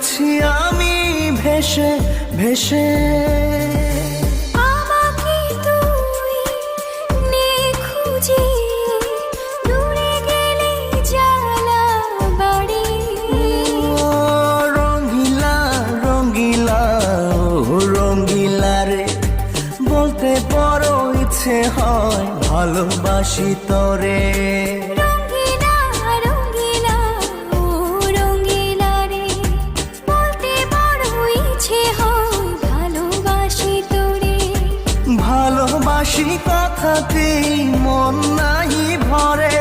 আছি আমি ভেসে ভেসে। আমাকে তুই নে খুঁজে, দূরে গেলে জ্বালা বাড়ে। ও রঙ্গিলা রঙ্গিলা ও রঙ্গিলা রে, বলতে বড় ইচ্ছে হয় ভালোবাসি তোরে। রঙ্গিলা রঙ্গিলা ও রঙ্গিলা রে, বলতে বড় ইচ্ছে হয় ভালোবাসি তোরে। ভালোবাসি কথাতেই মন নাই ভরে,